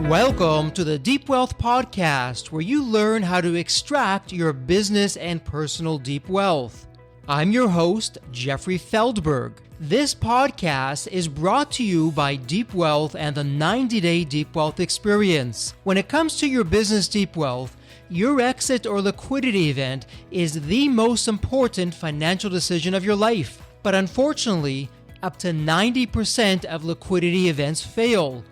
Welcome to the Deep Wealth Podcast, where you learn how to extract your business and personal deep wealth. I'm your host, Jeffrey Feldberg. This podcast is brought to you by Deep Wealth and the 90-Day Deep Wealth Experience. When it comes to your business deep wealth, your exit or liquidity event is the most important financial decision of your life. But unfortunately, up to 90% of liquidity events fail.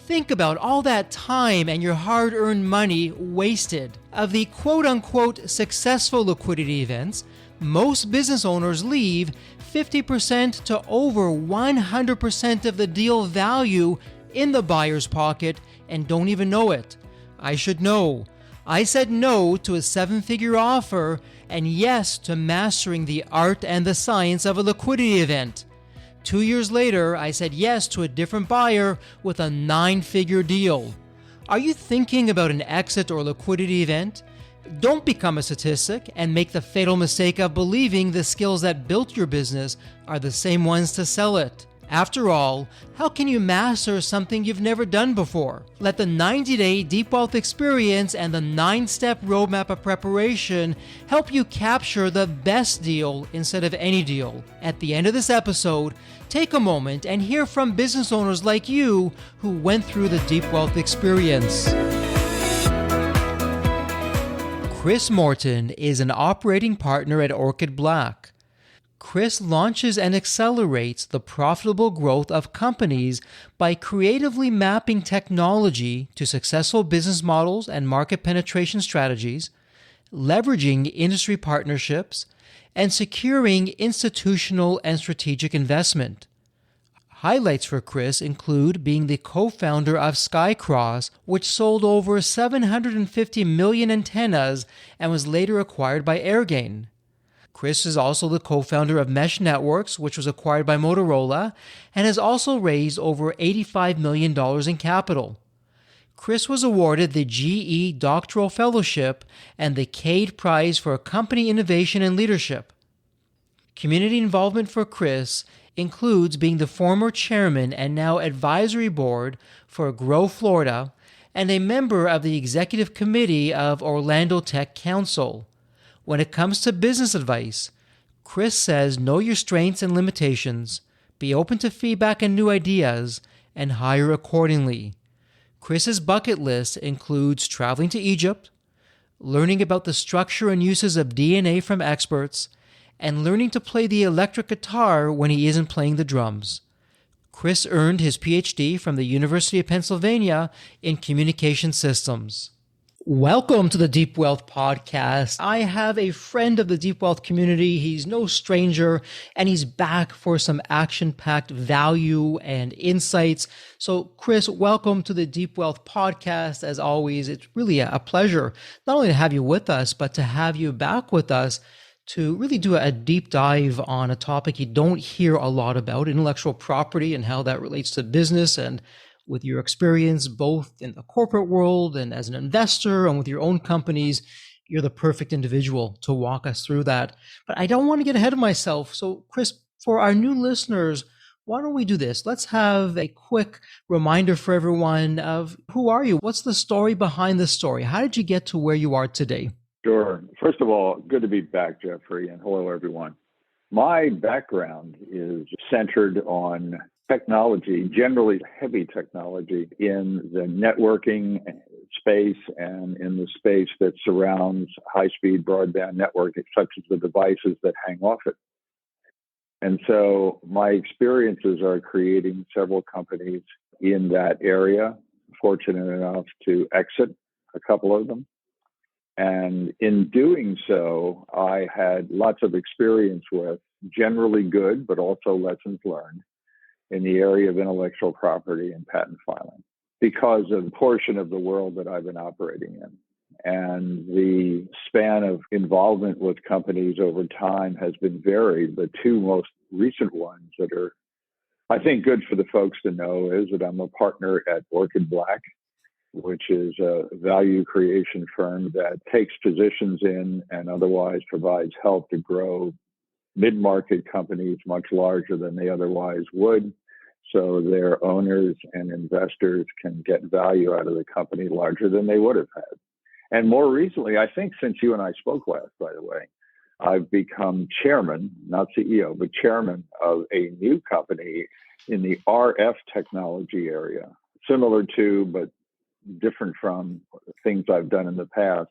Think about all that time and your hard-earned money wasted. Of the quote-unquote successful liquidity events, most business owners leave 50% to over 100% of the deal value in the buyer's pocket and don't even know it. I should know. I said no to a seven-figure offer and yes to mastering the art and the science of a liquidity event. 2 years later, I said yes to a different buyer with a 9-figure deal. Are you thinking about an exit or liquidity event? Don't become a statistic and make the fatal mistake of believing the skills that built your business are the same ones to sell it. After all, how can you master something you've never done before? Let the 90-Day Deep Wealth Experience and the 9-step roadmap of preparation help you capture the best deal instead of any deal. At the end of this episode, take a moment and hear from business owners like you who went through the Deep Wealth Experience. Chris Morton is an operating partner at Orchid Black. Chris launches and accelerates the profitable growth of companies by creatively mapping technology to successful business models and market penetration strategies, leveraging industry partnerships, and securing institutional and strategic investment. Highlights for Chris include being the co-founder of SkyCross, which sold over 750 million antennas and was later acquired by Airgain. Chris is also the co-founder of Mesh Networks, which was acquired by Motorola, and has also raised over $85 million in capital. Chris was awarded the GE Doctoral Fellowship and the Cade Prize for Company Innovation and Leadership. Community involvement for Chris includes being the former chairman and now advisory board for Grow Florida and a member of the executive committee of Orlando Tech Council. When it comes to business advice, Chris says know your strengths and limitations, be open to feedback and new ideas, and hire accordingly. Chris's bucket list includes traveling to Egypt, learning about the structure and uses of DNA from experts, and learning to play the electric guitar when he isn't playing the drums. Chris earned his PhD from the University of Pennsylvania in Communication Systems. Welcome to the Deep Wealth Podcast. I have a friend of the Deep Wealth community. He's no stranger, and he's back for some action-packed value and insights. So, Chris, welcome to the Deep Wealth Podcast. As always, it's really a pleasure not only to have you with us, but to have you back with us to really do a deep dive on a topic you don't hear a lot about, intellectual property and how that relates to business. And with your experience both in the corporate world and as an investor and with your own companies, you're the perfect individual to walk us through that. But I don't want to get ahead of myself. So, Chris, for our new listeners, why don't we do this? Let's have a quick reminder for everyone of who are you? What's the story behind the story? How did you get to where you are today? Sure. First of all, good to be back, Jeffrey, and hello, everyone. My background is centered on technology, generally heavy technology in the networking space and in the space that surrounds high-speed broadband networking, such as the devices that hang off it. And so my experiences are creating several companies in that area, fortunate enough to exit a couple of them. And in doing so, I had lots of experience with generally good, but also lessons learned in the area of intellectual property and patent filing because of the portion of the world that I've been operating in. And the span of involvement with companies over time has been varied. The two most recent ones that are, I think, good for the folks to know is that I'm a partner at Orchid Black, which is a value creation firm that takes positions in and otherwise provides help to grow mid-market companies much larger than they otherwise would, so their owners and investors can get value out of the company larger than they would have had. And more recently, I think since you and I spoke last, by the way, I've become chairman, not CEO, but chairman of a new company in the RF technology area, similar to, but different from things I've done in the past,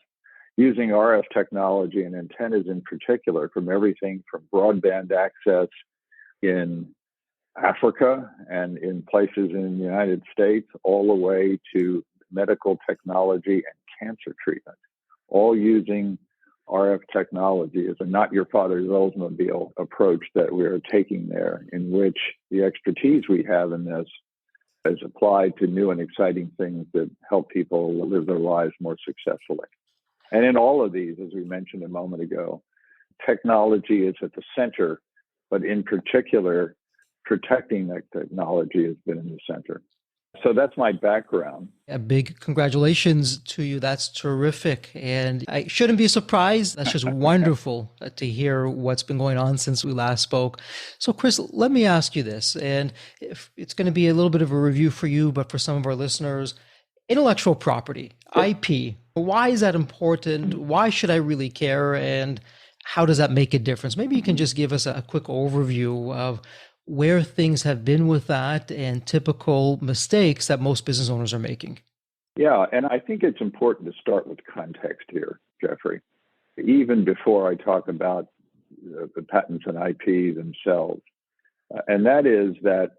using RF technology and antennas in particular from everything from broadband access in Africa and in places in the United States, all the way to medical technology and cancer treatment, all using RF technology as a not your father's Oldsmobile approach that we are taking there, in which the expertise we have in this is applied to new and exciting things that help people live their lives more successfully. And in all of these, as we mentioned a moment ago, technology is at the center, but in particular, protecting that technology has been in the center. So that's my background. A big congratulations to you. That's terrific. And I shouldn't be surprised. That's just wonderful to hear what's been going on since we last spoke. So, Chris, let me ask you this, and if it's going to be a little bit of a review for you, but for some of our listeners, intellectual property, IP, why is that important? Why should I really care? And how does that make a difference? Maybe you can just give us a quick overview of where things have been with that and typical mistakes that most business owners are making. Yeah, and I think it's important to start with context here, Jeffrey, even before I talk about the patents and IP themselves. And that is that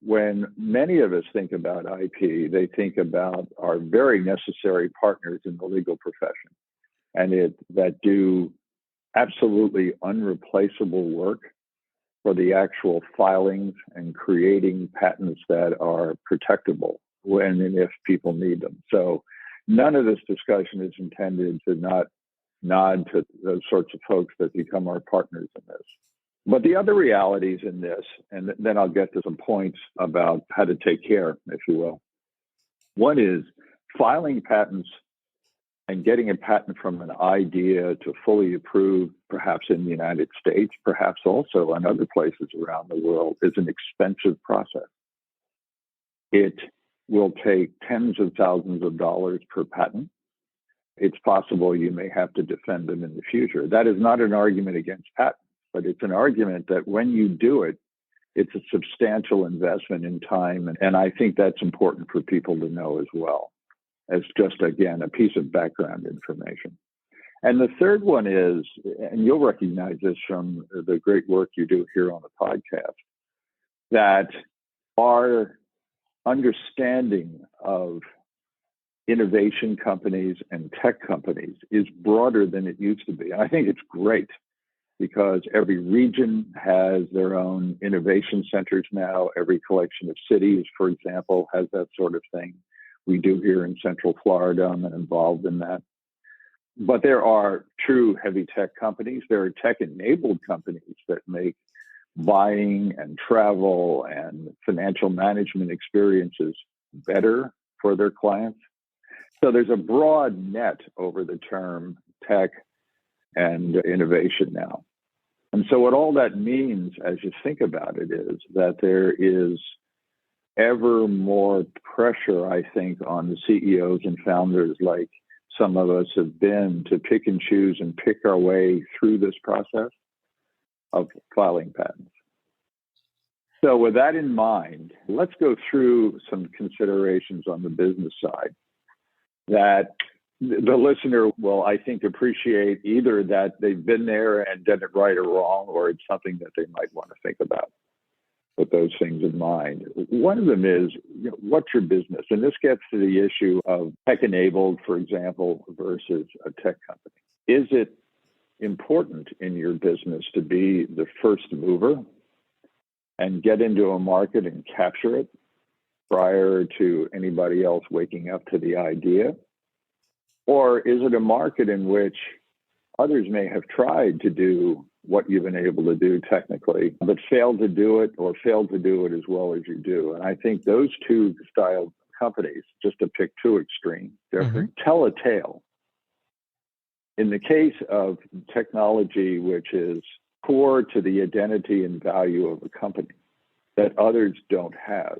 when many of us think about IP, they think about our very necessary partners in the legal profession and that do absolutely unreplaceable work for the actual filings and creating patents that are protectable when and if people need them. So none of this discussion is intended to not nod to those sorts of folks that become our partners in this. But the other realities in this, and then I'll get to some points about how to take care, if you will. One is filing patents and getting a patent from an idea to fully approved, perhaps in the United States, perhaps also in other places around the world, is an expensive process. It will take tens of thousands of dollars per patent. It's possible you may have to defend them in the future. That is not an argument against patents, but it's an argument that when you do it, it's a substantial investment in time. And I think that's important for people to know as well, as just, again, a piece of background information. And the third one is, and you'll recognize this from the great work you do here on the podcast, that our understanding of innovation companies and tech companies is broader than it used to be. And I think it's great because every region has their own innovation centers now. Every collection of cities, for example, has that sort of thing. We do here in Central Florida. I'm involved in that. But there are true heavy tech companies. There are tech-enabled companies that make buying and travel and financial management experiences better for their clients. So there's a broad net over the term tech and innovation now. And so what all that means as you think about it is that there is ever more pressure, I think, on the CEOs and founders like some of us have been to pick and choose and pick our way through this process of filing patents. So with that in mind, let's go through some considerations on the business side that the listener will, I think, appreciate either that they've been there and done it right or wrong, or it's something that they might want to think about. With those things in mind. One of them is, what's your business? And this gets to the issue of tech-enabled, for example, versus a tech company. Is it important in your business to be the first mover and get into a market and capture it prior to anybody else waking up to the idea? Or is it a market in which others may have tried to do what you've been able to do technically, but failed to do it or failed to do it as well as you do? And I think those two style companies, just to pick two extremes, tell a tale. In the case of technology, which is core to the identity and value of a company, that others don't have.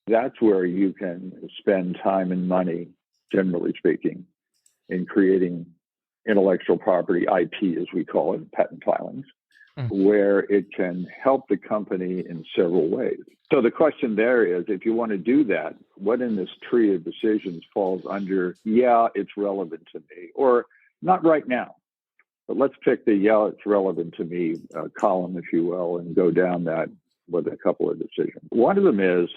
That's where you can spend time and money, generally speaking, in creating intellectual property, IP as we call it, patent filings, where it can help the company in several ways. So the question there is, if you want to do that, what in this tree of decisions falls under, yeah, it's relevant to me, or not right now, but let's pick the yeah, it's relevant to me column, if you will, and go down that with a couple of decisions. One of them is,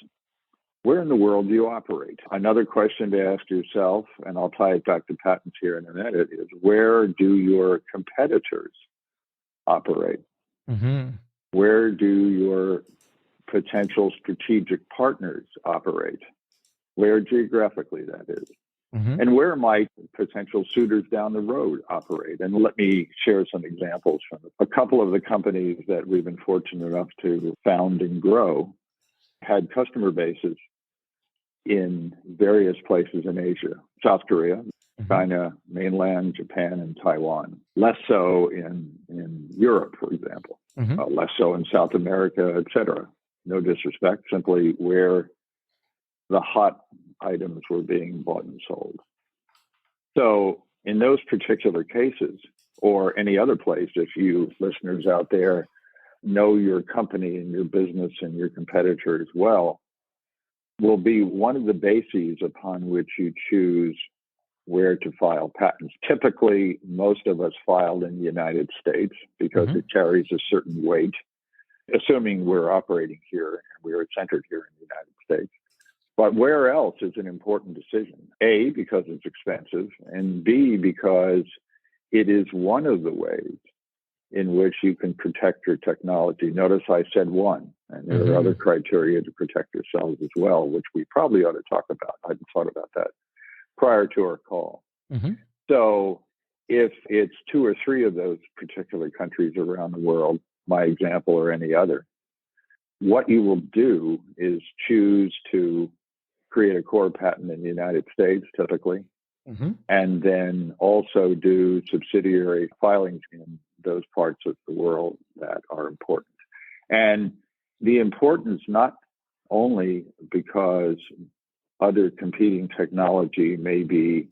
where in the world do you operate? Another question to ask yourself, and I'll tie it back to patents here in a minute, is where do your competitors operate? Mm-hmm. Where do your potential strategic partners operate? Where geographically that is. Mm-hmm. And where might potential suitors down the road operate? And let me share some examples from a couple of the companies that we've been fortunate enough to found and grow had customer bases in various places in Asia, South Korea, China, mainland, Japan, and Taiwan. Less so in Europe, for example. Less so in South America, et cetera. No disrespect, simply where the hot items were being bought and sold. So in those particular cases, or any other place, if you listeners out there know your company and your business and your competitors well, will be one of the bases upon which you choose where to file patents. Typically, most of us file in the United States because it carries a certain weight, assuming we're operating here and we're centered here in the United States. But where else is an important decision? A, because it's expensive, and B, because it is one of the ways in which you can protect your technology. Notice I said one, and there are other criteria to protect yourselves as well, which we probably ought to talk about. I hadn't thought about that prior to our call. So if it's two or three of those particular countries around the world, my example or any other, what you will do is choose to create a core patent in the United States, typically, and then also do subsidiary filings in those parts of the world that are important. And the importance not only because other competing technology may be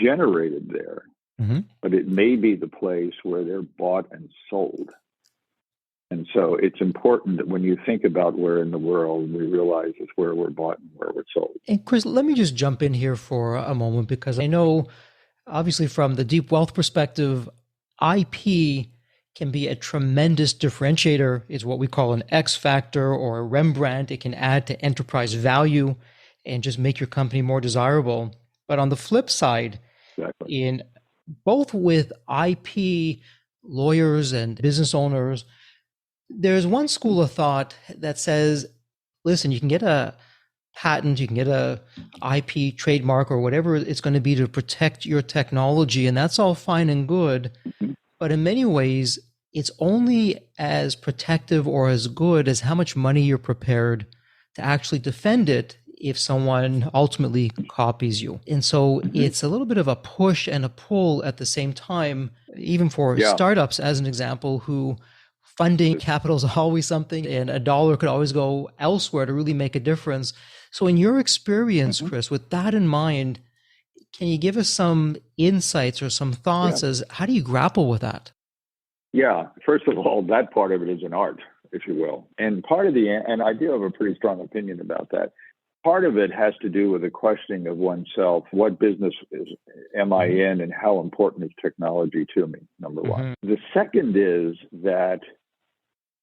generated there, but it may be the place where they're bought and sold. And so it's important that when you think about where in the world, we realize it's where we're bought and where we're sold. And Chris, let me just jump in here for a moment, because I know, obviously, from the deep wealth perspective, IP can be a tremendous differentiator. It's what we call an X factor or a Rembrandt. It can add to enterprise value and just make your company more desirable. But on the flip side, in both with IP lawyers and business owners, there's one school of thought that says, listen, you can get a patent, you can get a IP trademark or whatever it's going to be to protect your technology, and that's all fine and good. But in many ways, it's only as protective or as good as how much money you're prepared to actually defend it if someone ultimately copies you. And so it's a little bit of a push and a pull at the same time, even for startups, as an example, who funding capital is always something, and a dollar could always go elsewhere to really make a difference. So in your experience, Chris, with that in mind, can you give us some insights or some thoughts as how do you grapple with that? Yeah, first of all, that part of it is an art, if you will. And part of and I do have a pretty strong opinion about that. Part of it has to do with the questioning of oneself. What business am I in, and how important is technology to me, number one. The second is that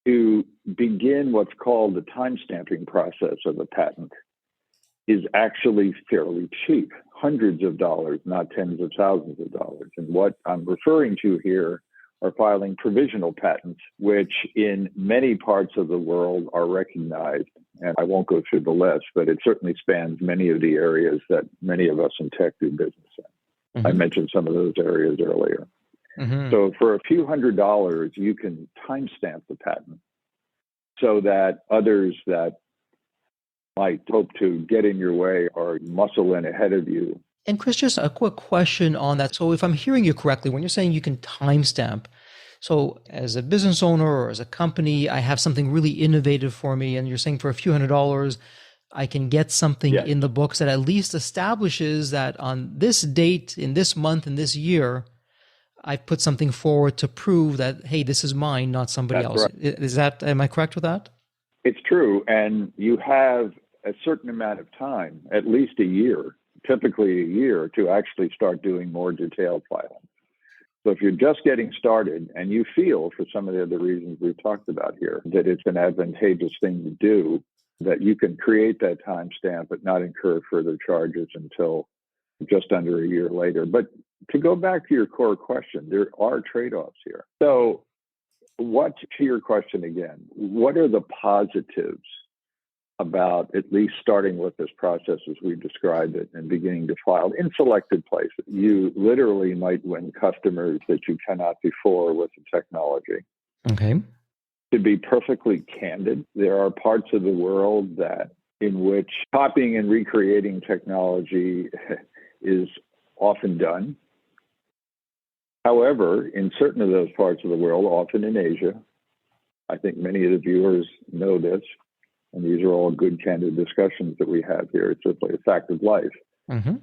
to begin what's called the time-stamping process of a patent is actually fairly cheap, hundreds of dollars, not tens of thousands of dollars. And what I'm referring to here are filing provisional patents, which in many parts of the world are recognized. And I won't go through the list, but it certainly spans many of the areas that many of us in tech do business in. I mentioned some of those areas earlier. So for a few $100s, you can timestamp the patent so that others that might hope to get in your way or muscle in ahead of you. And Chris, just a quick question on that. So if I'm hearing you correctly, when you're saying you can timestamp, So as a business owner or as a company, I have something really innovative for me, and you're saying for a few $100s, I can get something Yes, in the books that at least establishes that on this date, in this month, in this year, I've put something forward to prove that, hey, this is mine, not somebody that's else. right. Am I correct with that? It's true. And you have a certain amount of time, at least a year, typically a year, to actually start doing more detailed filing. So if you're just getting started and you feel, for some of the other reasons we've talked about here, that it's an advantageous thing to do, that you can create that timestamp but not incur further charges until just under a year later. But to go back to your core question, there are trade-offs here. So to your question again, what are the positives about at least starting with this process as we described it and beginning to file in selected places? You literally might win customers that you cannot before with the technology. Okay. To be perfectly candid, there are parts of the world in which copying and recreating technology is often done. However, in certain of those parts of the world, often in Asia, I think many of the viewers know this, and these are all good, candid discussions that we have here. It's just like a fact of life. Mm-hmm.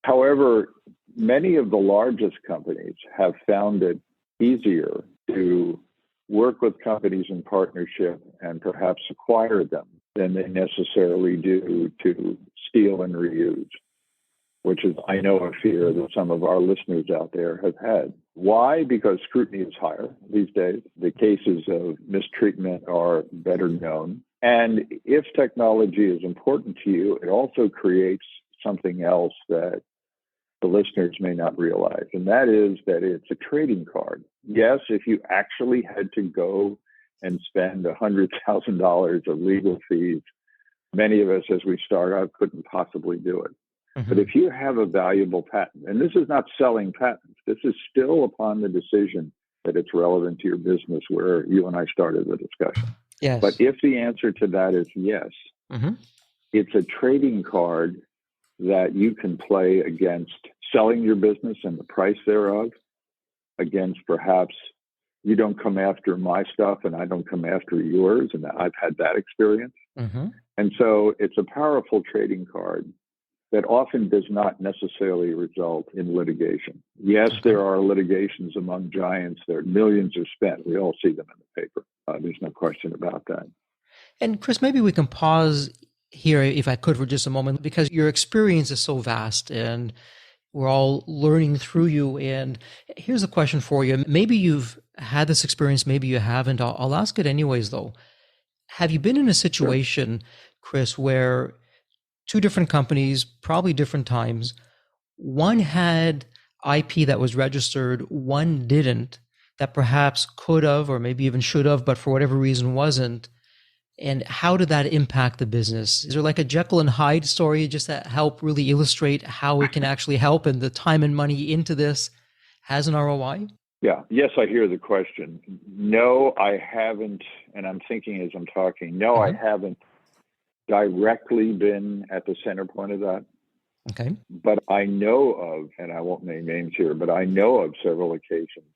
However, many of the largest companies have found it easier to work with companies in partnership and perhaps acquire them than they necessarily do to steal and reuse, which is, I know, a fear that some of our listeners out there have had. Why? Because scrutiny is higher these days. The cases of mistreatment are better known. And if technology is important to you, it also creates something else that the listeners may not realize, and that is that it's a trading card. Yes, if you actually had to go and spend $100,000 of legal fees, many of us, as we start out, couldn't possibly do it. Mm-hmm. But if you have a valuable patent, and this is not selling patents, this is still upon the decision that it's relevant to your business, where you and I started the discussion. Yes. But if the answer to that is yes, mm-hmm. it's a trading card that you can play against selling your business and the price thereof, against perhaps you don't come after my stuff and I don't come after yours. And I've had that experience. Mm-hmm. And so it's a powerful trading card that often does not necessarily result in litigation. Yes, Okay. There are litigations among giants. There are millions are spent. We all see them in the paper. There's no question about that. And Chris, maybe we can pause here, if I could, for just a moment, because your experience is so vast and we're all learning through you. And here's a question for you. Maybe you've had this experience, maybe you haven't. I'll ask it anyways, though. Have you been in a situation, Sure. Chris, where two different companies, probably different times, one had IP that was registered, one didn't, that perhaps could have or maybe even should have, but for whatever reason wasn't? And how did that impact the business? Is there like a Jekyll and Hyde story just to help really illustrate how it can actually help, and the time and money into this has an ROI? Yeah. Yes, I hear the question. No, I haven't. And I'm thinking as I'm talking, no, I haven't directly been at the center point of that. Okay. But I know of, and I won't name names here, but I know of several occasions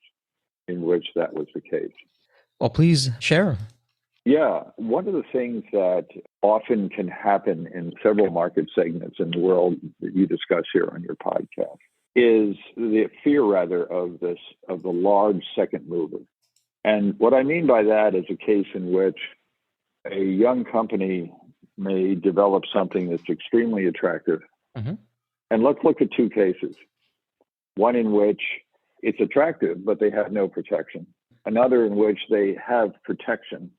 in which that was the case. Well, please share. Yeah. One of the things that often can happen in several market segments in the world that you discuss here on your podcast is the fear, rather, of the large second mover. And what I mean by that is a case in which a young company may develop something that's extremely attractive. Mm-hmm. And let's look at two cases. One in which it's attractive, but they have no protection. Another in which they have protection,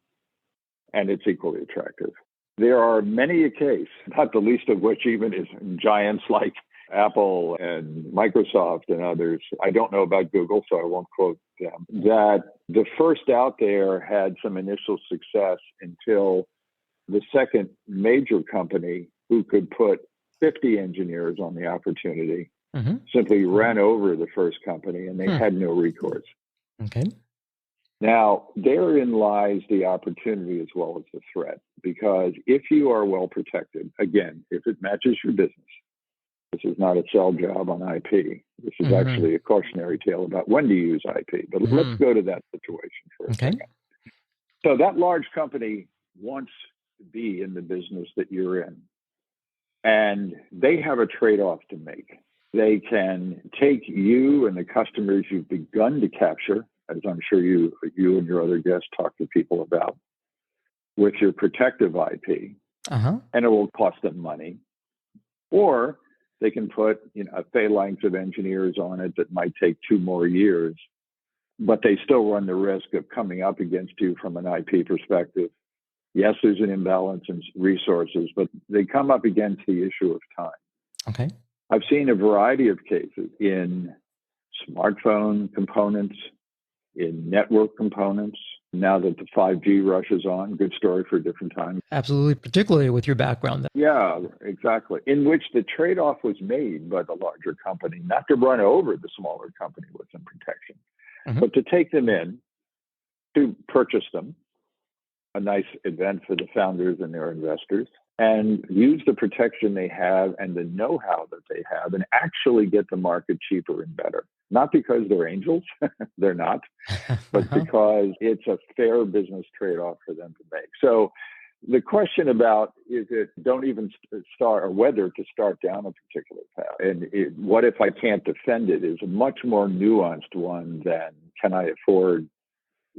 and it's equally attractive. There are many a case, not the least of which even is giants like Apple and Microsoft and others. I don't know about Google, so I won't quote them, that the first out there had some initial success until the second major company, who could put 50 engineers on the opportunity, simply ran over the first company, and they had no recourse. Okay. Now, therein lies the opportunity as well as the threat, because if you are well protected, again, if it matches your business, This is not a sell job on IP. This is actually a cautionary tale about when to use IP. But let's go to that situation for a second. So that large company wants to be in the business that you're in, and they have a trade-off to make. They can take you and the customers you've begun to capture, as I'm sure you and your other guests talk to people about, with your protective IP, and it will cost them money. Or they can put a phalanx of engineers on it that might take 2 more years, but they still run the risk of coming up against you from an IP perspective. Yes, there's an imbalance in resources, but they come up against the issue of time. Okay. I've seen a variety of cases in smartphone components, in network components. Now that the 5G rush is on, good story for a different time. Absolutely, particularly with your background. Yeah, exactly. In which the trade-off was made by the larger company, not to run over the smaller company with some protection, but to take them in, to purchase them, a nice event for the founders and their investors, and use the protection they have and the know-how that they have and actually get the market cheaper and better. Not because they're angels, they're not, but because it's a fair business trade-off for them to make. So the question about don't even start, or whether to start down a particular path, and what if I can't defend it, is a much more nuanced one than can I afford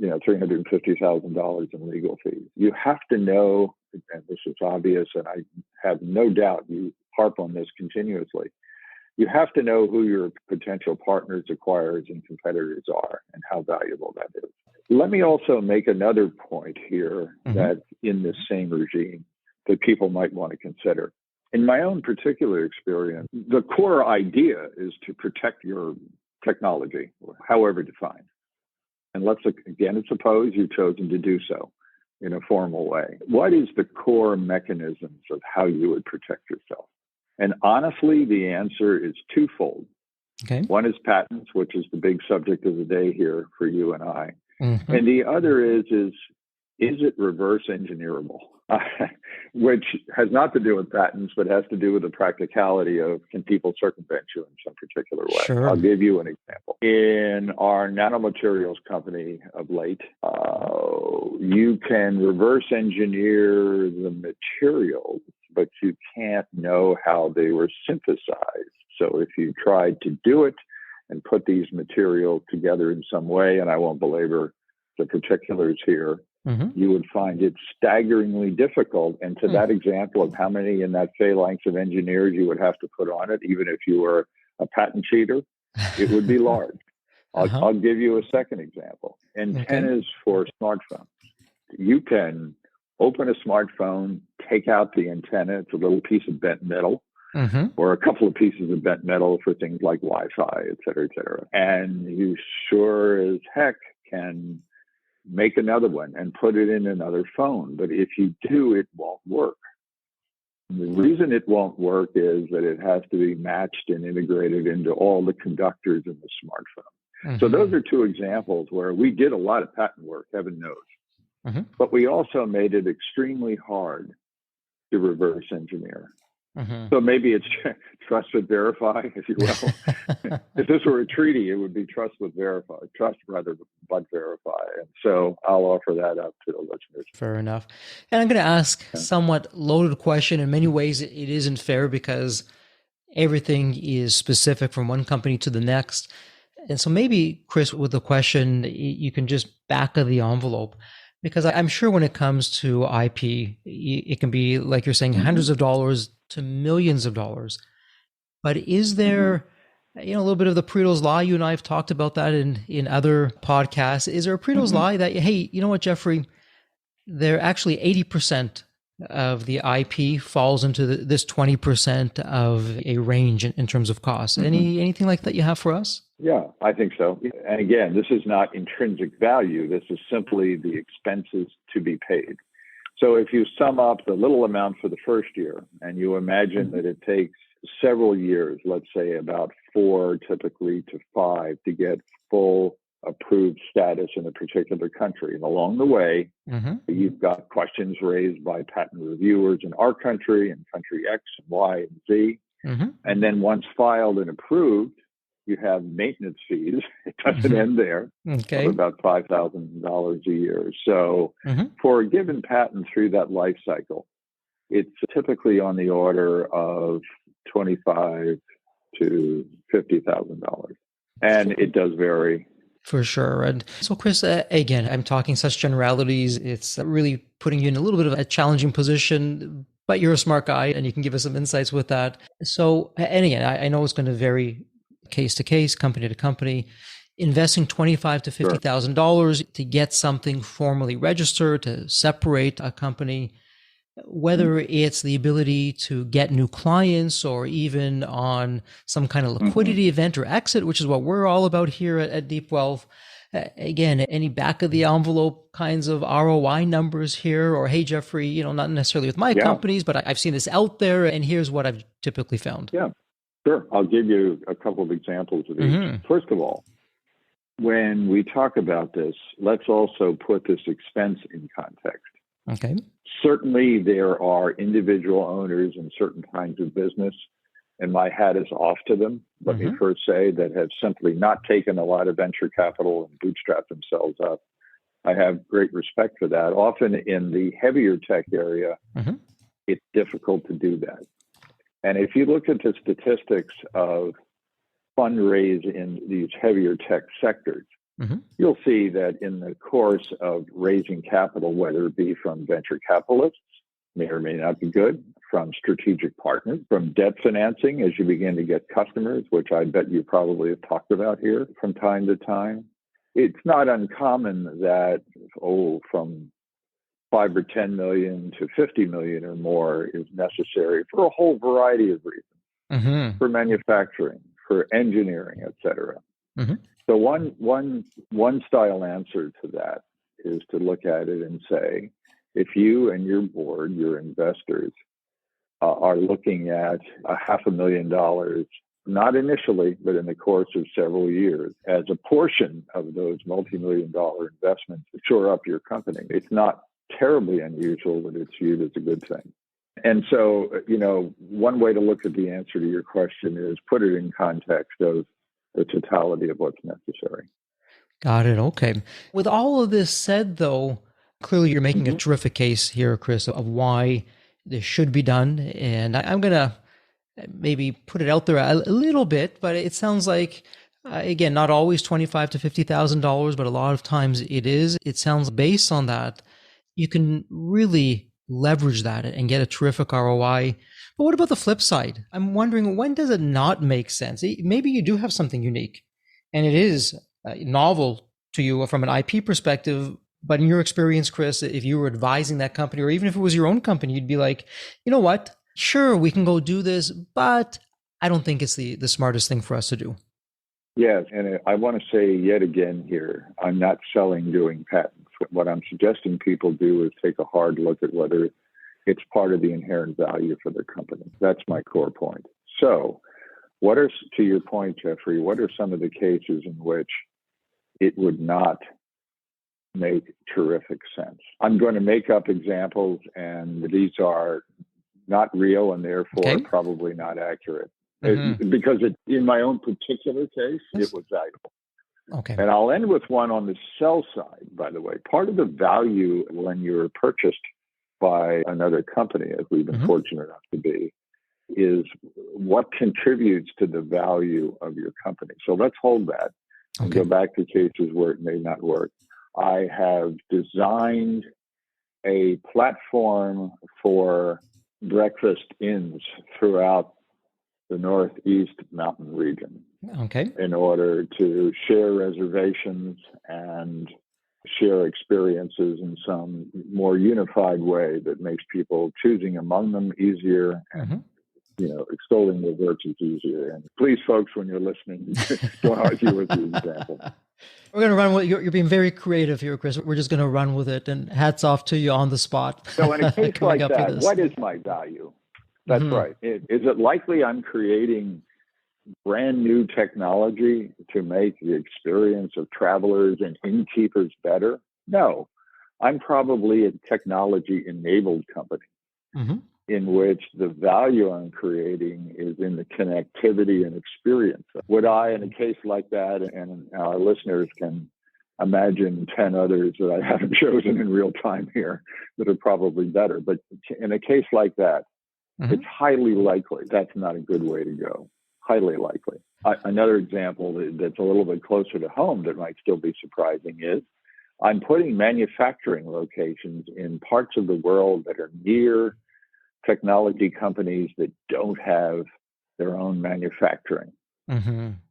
$350,000 in legal fees. You have to know, and this is obvious, and I have no doubt you harp on this continuously, you have to know who your potential partners, acquirers, and competitors are and how valuable that is. Let me also make another point here that in this same regime that people might want to consider. In my own particular experience, the core idea is to protect your technology, however defined. And let's again suppose you've chosen to do so in a formal way. What is the core mechanisms of how you would protect yourself? And honestly, the answer is twofold. Okay. One is patents, which is the big subject of the day here for you and I. And the other is it reverse engineerable? Which has not to do with patents, but has to do with the practicality of, can people circumvent you in some particular way? Sure. I'll give you an example. In our nanomaterials company of late, you can reverse engineer the materials, but you can't know how they were synthesized. So if you tried to do it and put these materials together in some way, and I won't belabor the particulars here, you would find it staggeringly difficult. And to that example of how many in that phalanx of engineers you would have to put on it, even if you were a patent cheater, it would be large. I'll give you a second example. Antennas for smartphones. You can open a smartphone, take out the antenna. It's a little piece of bent metal, or a couple of pieces of bent metal for things like Wi-Fi, et cetera, et cetera. And you sure as heck can make another one and put it in another phone. But if you do, it won't work. And the reason it won't work is that it has to be matched and integrated into all the conductors in the smartphone. So those are two examples where we did a lot of patent work, heaven knows. But we also made it extremely hard to reverse engineer. So maybe it's trust but verify, if you will. If this were a treaty, it would be trust but verify, but verify. And so I'll offer that up to the listeners. Fair enough. And I'm going to ask a somewhat loaded question. In many ways, it isn't fair because everything is specific from one company to the next. And so maybe, Chris, with the question, you can just back of the envelope. Because I'm sure when it comes to IP, it can be, like you're saying, hundreds of dollars to millions of dollars. But is there, a little bit of the Pareto's Law? You and I have talked about that in other podcasts. Is there a Pareto's Law that, hey, you know what, Jeffrey, they're actually 80% of the IP falls into this 20% of a range in terms of cost? Anything like that you have for us? Yeah, I think so. And again, this is not intrinsic value. This is simply the expenses to be paid. So if you sum up the little amount for the first year and you imagine that it takes several years, let's say about 4 typically to 5 to get full approved status in a particular country. And along the way, you've got questions raised by patent reviewers in our country and country X and Y and Z. Mm-hmm. And then once filed and approved, you have maintenance fees. It doesn't end there, of Okay. about $5,000 a year. So Mm-hmm. for a given patent through that life cycle, it's typically on the order of $25,000 to $50,000. And it does vary. For sure. And so, Chris, again, I'm talking such generalities. It's really putting you in a little bit of a challenging position, but you're a smart guy and you can give us some insights with that. So, and again, I know it's going to vary case to case, company to company. Investing $25,000 to $50,000 to get something formally registered, to separate a company, whether it's the ability to get new clients or even on some kind of liquidity event or exit, which is what we're all about here at Deep Wealth. Again, any back of the envelope kinds of ROI numbers here, or hey, Jeffrey, not necessarily with my companies, but I've seen this out there and here's what I've typically found. Yeah, sure. I'll give you a couple of examples of each. First of all, when we talk about this, let's also put this expense in context. Okay. Certainly, there are individual owners in certain kinds of business, and my hat is off to them, let me first say, that have simply not taken a lot of venture capital and bootstrapped themselves up. I have great respect for that. Often in the heavier tech area, it's difficult to do that. And if you look at the statistics of fundraise in these heavier tech sectors, you'll see that in the course of raising capital, whether it be from venture capitalists, may or may not be good, from strategic partners, from debt financing as you begin to get customers, which I bet you probably have talked about here from time to time. It's not uncommon that, from 5 or 10 million to 50 million or more is necessary for a whole variety of reasons, for manufacturing, for engineering, et cetera. So one style answer to that is to look at it and say, if you and your board, your investors, are looking at $500,000, not initially, but in the course of several years, as a portion of those multi-million-dollar investments to shore up your company, it's not terribly unusual that it's viewed as a good thing. And so, one way to look at the answer to your question is put it in context of the totality of what's necessary. Got it. Okay. With all of this said, though, clearly you're making a terrific case here, Chris, of why this should be done. And I'm going to maybe put it out there a little bit, but it sounds like, again, not always $25,000 to $50,000, but a lot of times it is. It sounds based on that, you can really leverage that and get a terrific ROI. But what about the flip side? I'm wondering, when does it not make sense? Maybe you do have something unique and it is novel to you from an IP perspective. But in your experience, Chris, if you were advising that company, or even if it was your own company, you'd be like, you know what? Sure, we can go do this, but I don't think it's the smartest thing for us to do. Yes, and I want to say yet again here, I'm not selling doing patents. What I'm suggesting people do is take a hard look at whether it's part of the inherent value for their company. That's my core point. So to your point, Jeffrey, what are some of the cases in which it would not make terrific sense? I'm going to make up examples, and these are not real and therefore probably not accurate. Because in my own particular case, it was valuable. Okay. And I'll end with one on the sell side, by the way. Part of the value when you're purchased by another company, as we've been fortunate enough to be, is what contributes to the value of your company. So let's hold that and go back to cases where it may not work. I have designed a platform for breakfast inns throughout the Northeast mountain region. In order to share reservations and share experiences in some more unified way that makes people choosing among them easier and extolling their virtues easier. And please, folks, when you're listening, don't argue with the example. We're going to run with you're being very creative here, Chris. We're just going to run with it, and hats off to you on the spot. So in a case like that, what is my value? That's right. Is it likely I'm creating brand new technology to make the experience of travelers and innkeepers better? No, I'm probably a technology-enabled company. in which the value I'm creating is in the connectivity and experience. Would I, in a case like that, and our listeners can imagine 10 others that I haven't chosen in real time here that are probably better, but in a case like that, it's highly likely that's not a good way to go. Highly likely. Another example that's a little bit closer to home that might still be surprising is I'm putting manufacturing locations in parts of the world that are near technology companies that don't have their own manufacturing.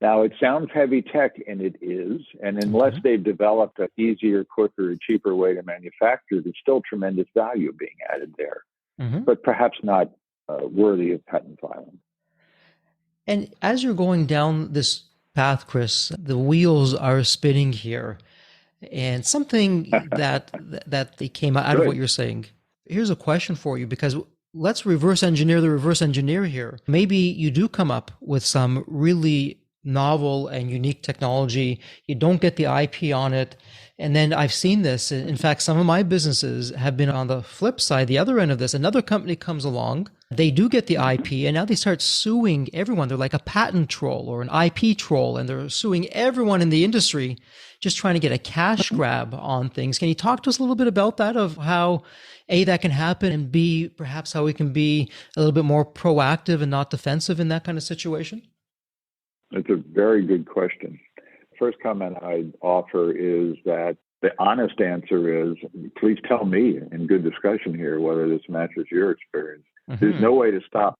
Now, it sounds heavy tech, and it is. And unless they've developed an easier, quicker, cheaper way to manufacture, there's still tremendous value being added there, but perhaps not worthy of patent filing. And as you're going down this path, Chris, the wheels are spinning here. And something that they came out of what you're saying. Here's a question for you, because let's reverse engineer the reverse engineer here. Maybe you do come up with some really novel and unique technology. You don't get the IP on it. And then I've seen this. In fact, some of my businesses have been on the flip side, the other end of this. Another company comes along, they do get the IP, and now they start suing everyone. They're like a patent troll or an IP troll, and they're suing everyone in the industry, just trying to get a cash grab on things. Can you talk to us a little bit about that, of how A, that can happen, and B, perhaps how we can be a little bit more proactive and not defensive in that kind of situation? It's a very good question. First comment I'd offer is that the honest answer is, please tell me in good discussion here whether this matches your experience. There's no way to stop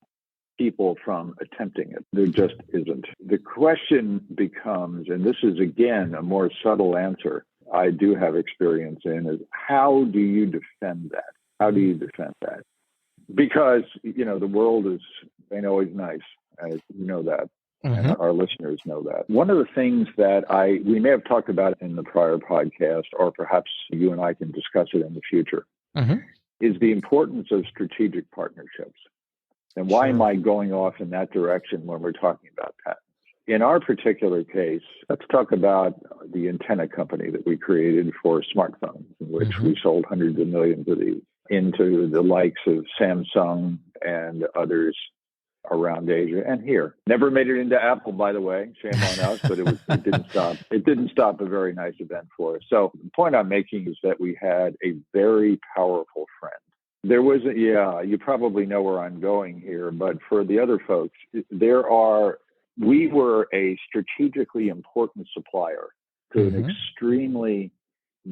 people from attempting it. There just isn't. The question becomes, and this is again a more subtle answer I do have experience in, is how do you defend that? How do you defend that? Because, the world ain't always nice, as you know that. And our listeners know that. One of the things that we may have talked about in the prior podcast, or perhaps you and I can discuss it in the future, is the importance of strategic partnerships. And why am I going off in that direction when we're talking about patents? In our particular case, let's talk about the antenna company that we created for smartphones, in which we sold hundreds of millions of these into the likes of Samsung and others around Asia and here. Never made it into Apple, by the way. Shame on us, but it didn't stop. It didn't stop a very nice event for us. So the point I'm making is that we had a very powerful friend. There was, you probably know where I'm going here, but for the other folks, we were a strategically important supplier to an extremely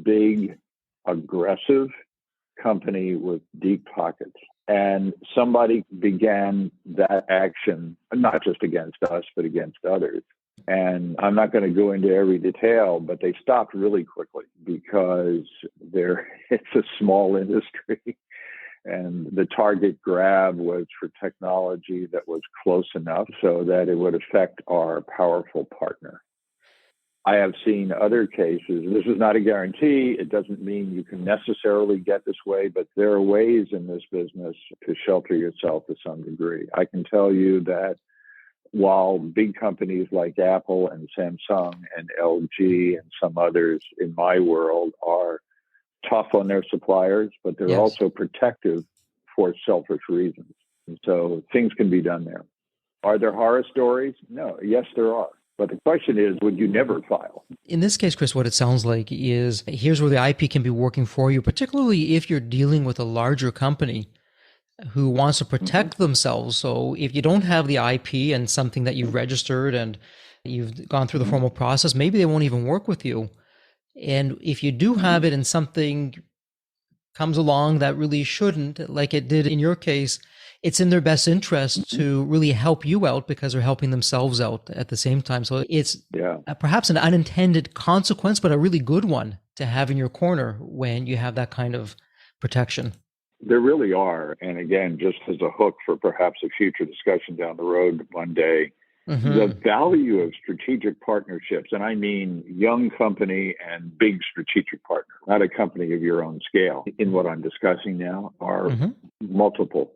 big, aggressive company with deep pockets. And somebody began that action, not just against us, but against others. And I'm not going to go into every detail, but they stopped really quickly because it's a small industry. And the target grab was for technology that was close enough so that it would affect our powerful partner. I have seen other cases. This is not a guarantee. It doesn't mean you can necessarily get this way, but there are ways in this business to shelter yourself to some degree. I can tell you that while big companies like Apple and Samsung and LG and some others in my world are tough on their suppliers, but they're also protective for selfish reasons. And so things can be done there. Are there horror stories? No. Yes, there are. But the question is, would you never file? In this case, Chris, what it sounds like is here's where the IP can be working for you, particularly if you're dealing with a larger company who wants to protect themselves. So if you don't have the IP and something that you've registered and you've gone through the formal process, maybe they won't even work with you. And if you do have it and something comes along that really shouldn't, like it did in your case, it's in their best interest to really help you out because they're helping themselves out at the same time. So it's perhaps an unintended consequence, but a really good one to have in your corner when you have that kind of protection. There really are. And again, just as a hook for perhaps a future discussion down the road one day, the value of strategic partnerships, and I mean young company and big strategic partner, not a company of your own scale, in what I'm discussing now, are multiple.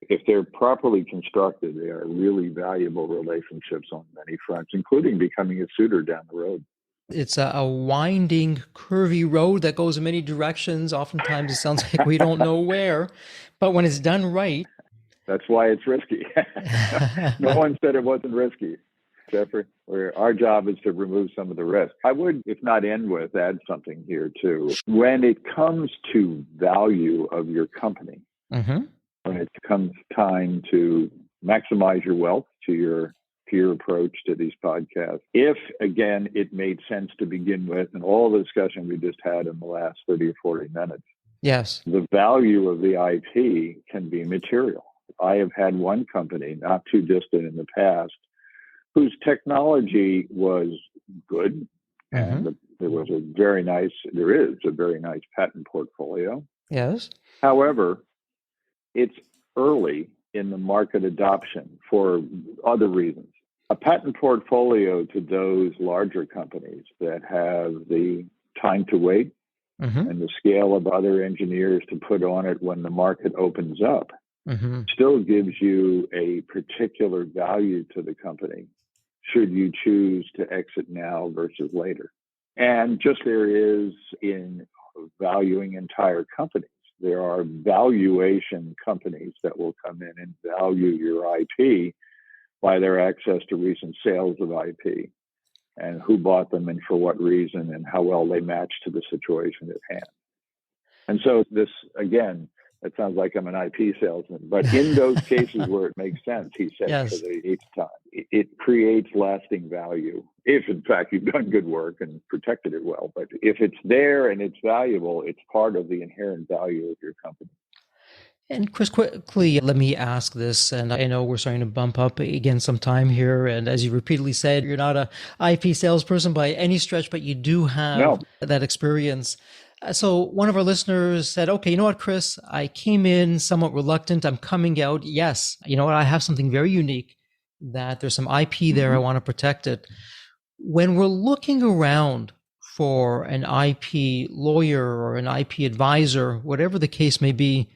If they're properly constructed, they are really valuable relationships on many fronts, including becoming a suitor down the road. It's a winding, curvy road that goes in many directions. Oftentimes it sounds like we don't know where, but when it's done right, That's why it's risky. No one said it wasn't risky, Jeffrey. Our job is to remove some of the risk. I would, if not end with, add something here too. When it comes to value of your company, when it comes time to maximize your wealth, to your peer approach to these podcasts, if, again, it made sense to begin with, and all the discussion we just had in the last 30 or 40 minutes, yes, the value of the IP can be material. I have had one company, not too distant in the past, whose technology was good, and there is a very nice patent portfolio. Yes. However, it's early in the market adoption for other reasons. A patent portfolio to those larger companies that have the time to wait and the scale of other engineers to put on it when the market opens up still gives you a particular value to the company should you choose to exit now versus later. And just there is in valuing entire companies. There are valuation companies that will come in and value your IP by their access to recent sales of IP and who bought them and for what reason and how well they match to the situation at hand. And so this, again, it sounds like I'm an IP salesman, but in those cases where it makes sense, he said for the eighth time, it creates lasting value. If in fact you've done good work and protected it well, but if it's there and it's valuable, it's part of the inherent value of your company. And Chris, quickly, let me ask this, and I know we're starting to bump up against some time here, and as you repeatedly said, you're not a IP salesperson by any stretch, but you do have that experience. So one of our listeners said, okay, you know what, Chris, I came in somewhat reluctant. I'm coming out. Yes, you know what, I have something very unique, that there's some IP there. I want to protect it. When we're looking around for an IP lawyer or an IP advisor, whatever the case may be,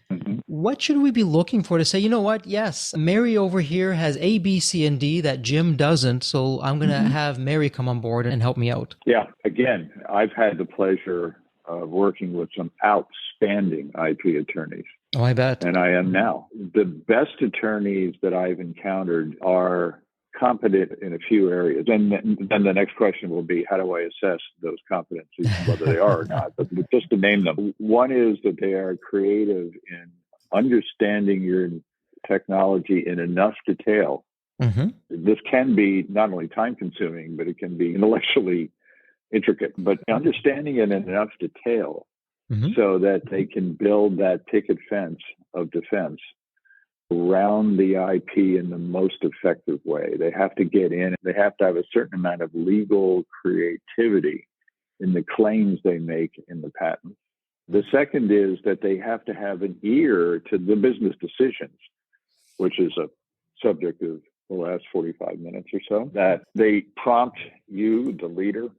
what should we be looking for to say, you know what, yes, Mary over here has A, B, C, and D that Jim doesn't, so I'm going to have Mary come on board and help me out? Yeah, again, I've had the pleasure of working with some outstanding IP attorneys. Oh, I bet. And I am now. The best attorneys that I've encountered are competent in a few areas. And then the next question will be, how do I assess those competencies, whether they are or not? But just to name them, one is that they are creative in understanding your technology in enough detail. This can be not only time consuming, but it can be intellectually intricate, but understanding it in enough detail so that they can build that picket fence of defense around the IP in the most effective way. They have to get in, they have to have a certain amount of legal creativity in the claims they make in the patent. The second is that they have to have an ear to the business decisions, which is a subject of the last 45 minutes or so, that they prompt you, the leader,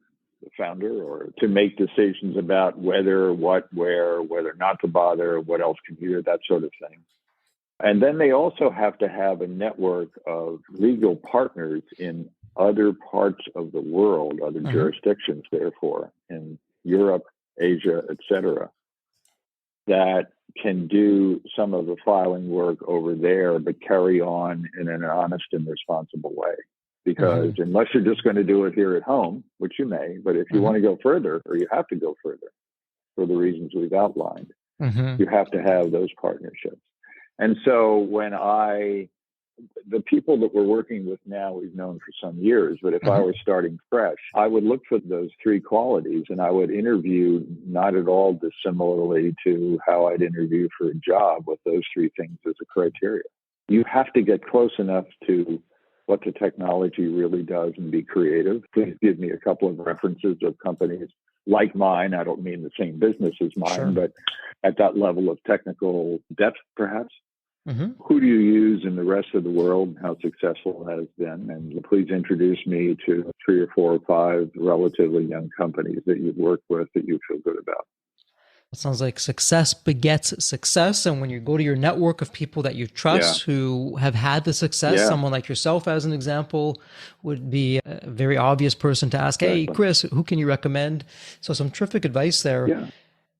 the founder, or to make decisions about whether, what, where, whether not to bother, what else can hear, that sort of thing. And then they also have to have a network of legal partners in other parts of the world, other jurisdictions, therefore, in Europe, Asia, etc., that can do some of the filing work over there, but carry on in an honest and responsible way. Because unless you're just going to do it here at home, which you may, but if you want to go further, or you have to go further for the reasons we've outlined, you have to have those partnerships. And so the people that we're working with now, we've known for some years, but if I were starting fresh, I would look for those three qualities and I would interview not at all dissimilarly to how I'd interview for a job with those three things as a criteria. You have to get close enough to what the technology really does and be creative. Please give me a couple of references of companies like mine. I don't mean the same business as mine, but at that level of technical depth, perhaps. Who do you use in the rest of the world? How successful it has been? And please introduce me to 3 or 4 or 5 relatively young companies that you've worked with that you feel good about. It sounds like success begets success. And when you go to your network of people that you trust who have had the success, someone like yourself, as an example, would be a very obvious person to ask, hey, Chris, who can you recommend? So some terrific advice there.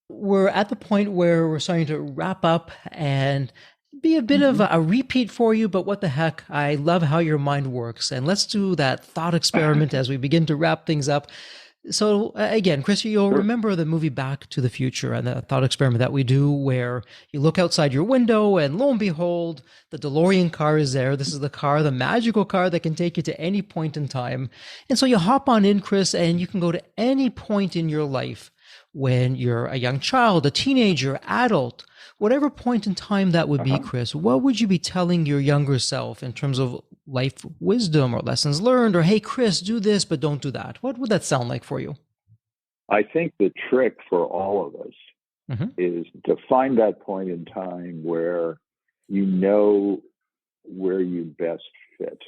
We're at the point where we're starting to wrap up. And Be a bit of a repeat for you, but what the heck? I love how your mind works. And let's do that thought experiment as we begin to wrap things up. So again, Chris, you'll remember the movie Back to the Future and the thought experiment that we do where you look outside your window and lo and behold, the DeLorean car is there. This is the car, the magical car that can take you to any point in time. And so you hop on in, Chris, and you can go to any point in your life when you're a young child, a teenager, adult, whatever point in time that would be, Chris. What would you be telling your younger self in terms of life wisdom or lessons learned, or, hey, Chris, do this, but don't do that? What would that sound like for you? I think the trick for all of us is to find that point in time where you know where you best fit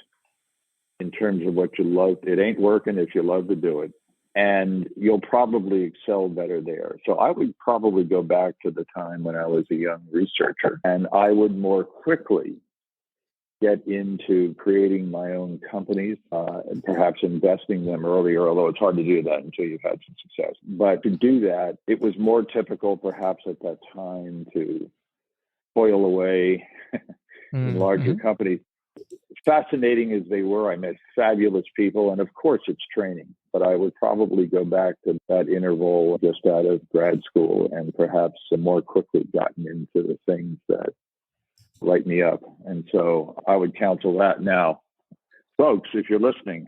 in terms of what you love. It ain't working if you love to do it. And you'll probably excel better there. So I would probably go back to the time when I was a young researcher, and I would more quickly get into creating my own companies, and perhaps investing them earlier, although it's hard to do that until you've had some success. But to do that, it was more typical perhaps at that time to toil away in larger companies. Fascinating as they were, I met fabulous people, and of course it's training, but I would probably go back to that interval just out of grad school and perhaps more quickly gotten into the things that light me up. And so I would counsel that now. Folks, if you're listening,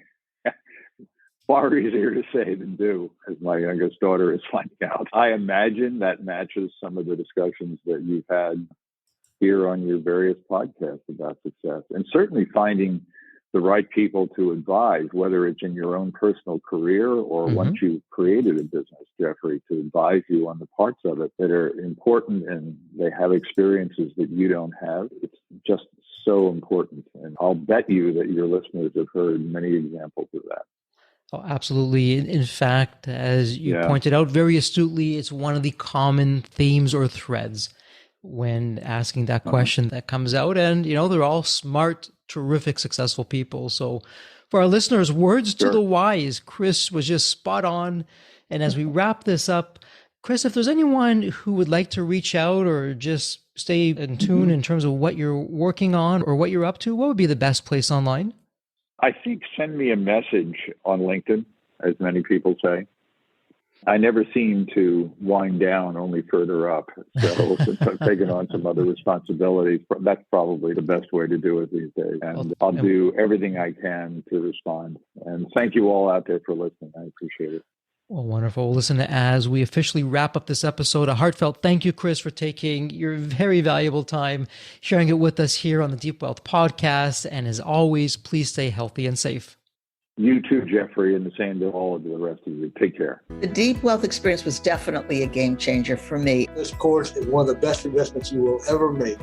far easier to say than do, as my youngest daughter is finding out. I imagine that matches some of the discussions that you've had here on your various podcasts about success, and certainly finding the right people to advise, whether it's in your own personal career or once you've created a business, Jeffrey, to advise you on the parts of it that are important and they have experiences that you don't have. It's just so important. And I'll bet you that your listeners have heard many examples of that. Oh, absolutely. In fact, as you pointed out very astutely, it's one of the common themes or threads when asking that question that comes out. And, you know, they're all smart, terrific, successful people. So for our listeners, words to the wise, Chris was just spot on. And as we wrap this up, Chris, if there's anyone who would like to reach out or just stay in tune in terms of what you're working on or what you're up to, what would be the best place online? I think send me a message on LinkedIn, as many people say. I never seem to wind down, only further up. So since I've taken on some other responsibilities, that's probably the best way to do it these days. And I'll do everything I can to respond. And thank you all out there for listening. I appreciate it. Well, wonderful. Listen, as we officially wrap up this episode, a heartfelt thank you, Chris, for taking your very valuable time, sharing it with us here on the Deep Wealth Podcast. And as always, please stay healthy and safe. You too, Jeffrey, and the same to all of the rest of you. Take care. The Deep Wealth experience was definitely a game changer for me. This course is one of the best investments you will ever make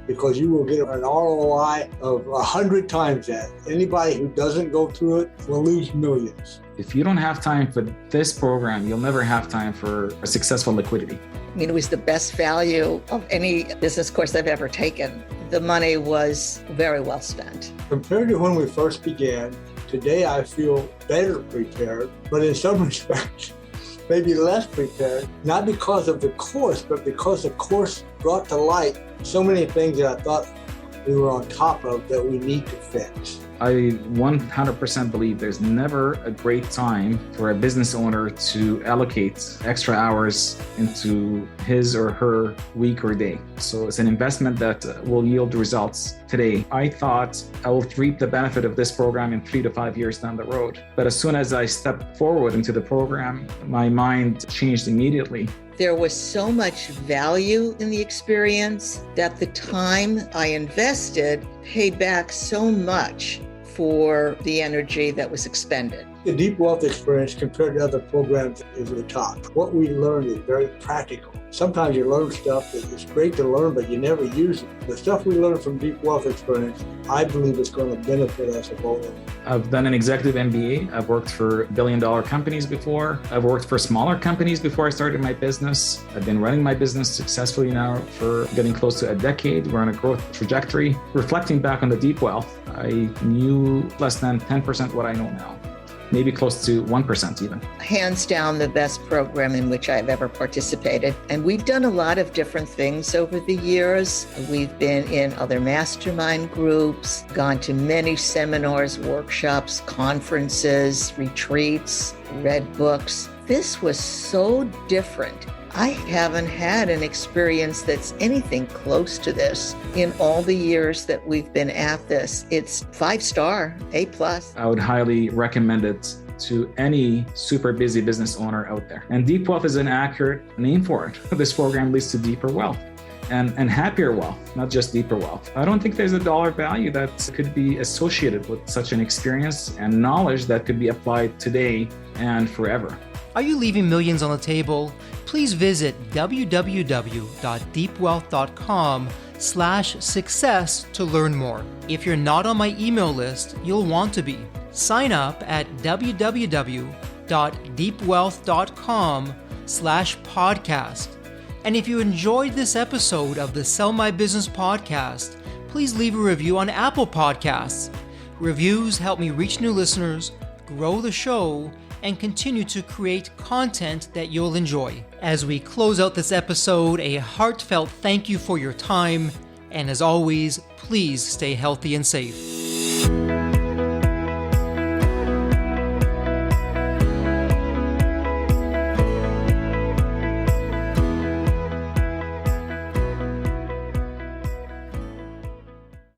because you will get an ROI of 100 times that. Anybody who doesn't go through it will lose millions. If you don't have time for this program, you'll never have time for a successful liquidity. I mean, it was the best value of any business course I've ever taken. The money was very well spent. Compared to when we first began, today I feel better prepared, but in some respects, maybe less prepared, not because of the course, but because the course brought to light so many things that I thought we were on top of that we need to fix. I 100% believe there's never a great time for a business owner to allocate extra hours into his or her week or day. So it's an investment that will yield results today. I thought I will reap the benefit of this program in 3 to 5 years down the road. But as soon as I stepped forward into the program, my mind changed immediately. There was so much value in the experience that the time I invested paid back so much for the energy that was expended. The Deep Wealth experience compared to other programs is the top. What we learned is very practical. Sometimes you learn stuff that is great to learn, but you never use it. The stuff we learned from Deep Wealth experience, I believe is going to benefit us both. I've done an executive MBA. I've worked for billion-dollar companies before. I've worked for smaller companies before I started my business. I've been running my business successfully now for getting close to a decade. We're on a growth trajectory. Reflecting back on the Deep Wealth, I knew less than 10% what I know now. maybe close to 1% even. Hands down, the best program in which I've ever participated. And we've done a lot of different things over the years. We've been in other mastermind groups, gone to many seminars, workshops, conferences, retreats, read books. This was so different. I haven't had an experience that's anything close to this in all the years that we've been at this. It's 5-star, A+. I would highly recommend it to any super busy business owner out there. And deep wealth is an accurate name for it. This program leads to deeper wealth and happier wealth, not just deeper wealth. I don't think there's a dollar value that could be associated with such an experience and knowledge that could be applied today and forever. Are you leaving millions on the table? Please visit www.deepwealth.com/success to learn more. If you're not on my email list, you'll want to be. Sign up at www.deepwealth.com/podcast. And if you enjoyed this episode of the Sell My Business podcast, please leave a review on Apple Podcasts. Reviews help me reach new listeners, grow the show, and continue to create content that you'll enjoy. As we close out this episode, a heartfelt thank you for your time, and as always, please stay healthy and safe.